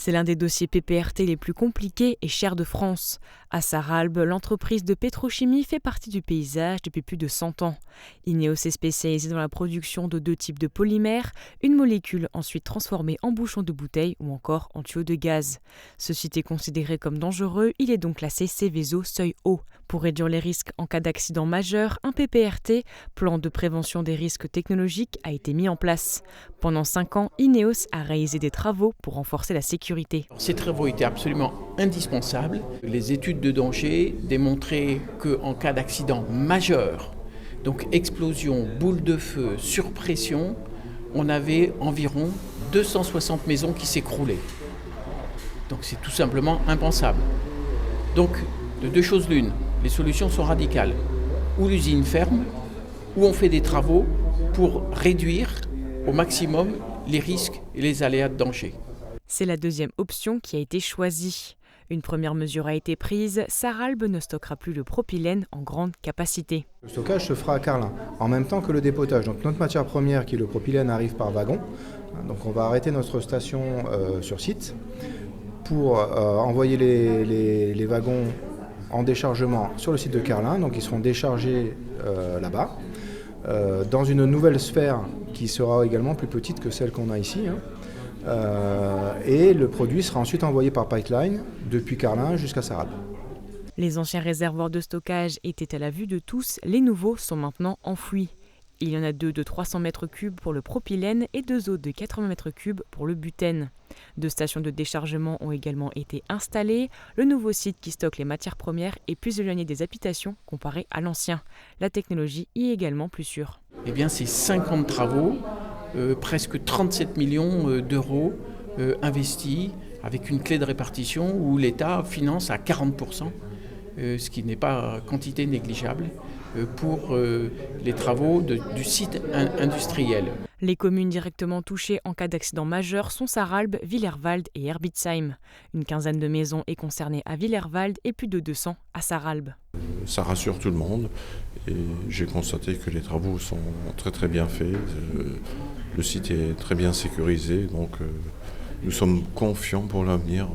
C'est l'un des dossiers PPRT les plus compliqués et chers de France. À Sarralbe, l'entreprise de pétrochimie fait partie du paysage depuis plus de 100 ans. Ineos est spécialisée dans la production de 2 types de polymères, une molécule ensuite transformée en bouchon de bouteille ou encore en tuyau de gaz. Ce site est considéré comme dangereux, il est donc classé Seveso seuil haut. Pour réduire les risques en cas d'accident majeur, un PPRT, plan de prévention des risques technologiques, a été mis en place. Pendant 5 ans, Ineos a réalisé des travaux pour renforcer la sécurité. Ces travaux étaient absolument indispensables. Les études de danger démontraient qu'en cas d'accident majeur, donc explosion, boule de feu, surpression, on avait environ 260 maisons qui s'écroulaient. Donc c'est tout simplement impensable. Donc de 2 choses l'une, les solutions sont radicales. Ou l'usine ferme, ou on fait des travaux pour réduire au maximum les risques et les aléas de danger. C'est la deuxième option qui a été choisie. Une première mesure a été prise, Sarralbe ne stockera plus le propylène en grande capacité. Le stockage se fera à Carlin, en même temps que le dépotage. Donc notre matière première, qui est le propylène, arrive par wagon. Donc on va arrêter notre station sur site pour envoyer les wagons en déchargement sur le site de Carlin. Donc ils seront déchargés là-bas, dans une nouvelle sphère qui sera également plus petite que celle qu'on a ici. Et le produit sera ensuite envoyé par pipeline depuis Carlin jusqu'à Sarralbe. Les anciens réservoirs de stockage étaient à la vue de tous, les nouveaux sont maintenant enfouis. Il y en a 2 de 300 m3 pour le propylène et 2 autres de 80 m3 pour le butène. 2 stations de déchargement ont également été installées. Le nouveau site qui stocke les matières premières est plus éloigné des habitations comparé à l'ancien. La technologie y est également plus sûre. Eh bien, c'est 50 travaux, presque 37 millions d'euros investis avec une clé de répartition où l'État finance à 40%, ce qui n'est pas quantité négligeable pour les travaux du site industriel. Les communes directement touchées en cas d'accident majeur sont Sarralbe, Willerwald et Herbitsheim. Une quinzaine de maisons est concernée à Willerwald et plus de 200 à Sarralbe. Ça rassure tout le monde et j'ai constaté que les travaux sont très très bien faits. Le site est très bien sécurisé, donc nous sommes confiants pour l'avenir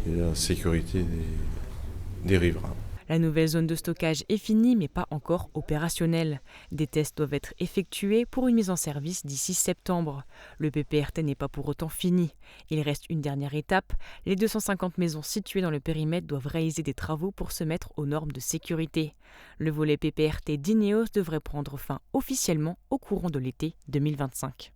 et la sécurité des riverains. La nouvelle zone de stockage est finie mais pas encore opérationnelle. Des tests doivent être effectués pour une mise en service d'ici septembre. Le PPRT n'est pas pour autant fini. Il reste une dernière étape. Les 250 maisons situées dans le périmètre doivent réaliser des travaux pour se mettre aux normes de sécurité. Le volet PPRT d'Ineos devrait prendre fin officiellement au courant de l'été 2025.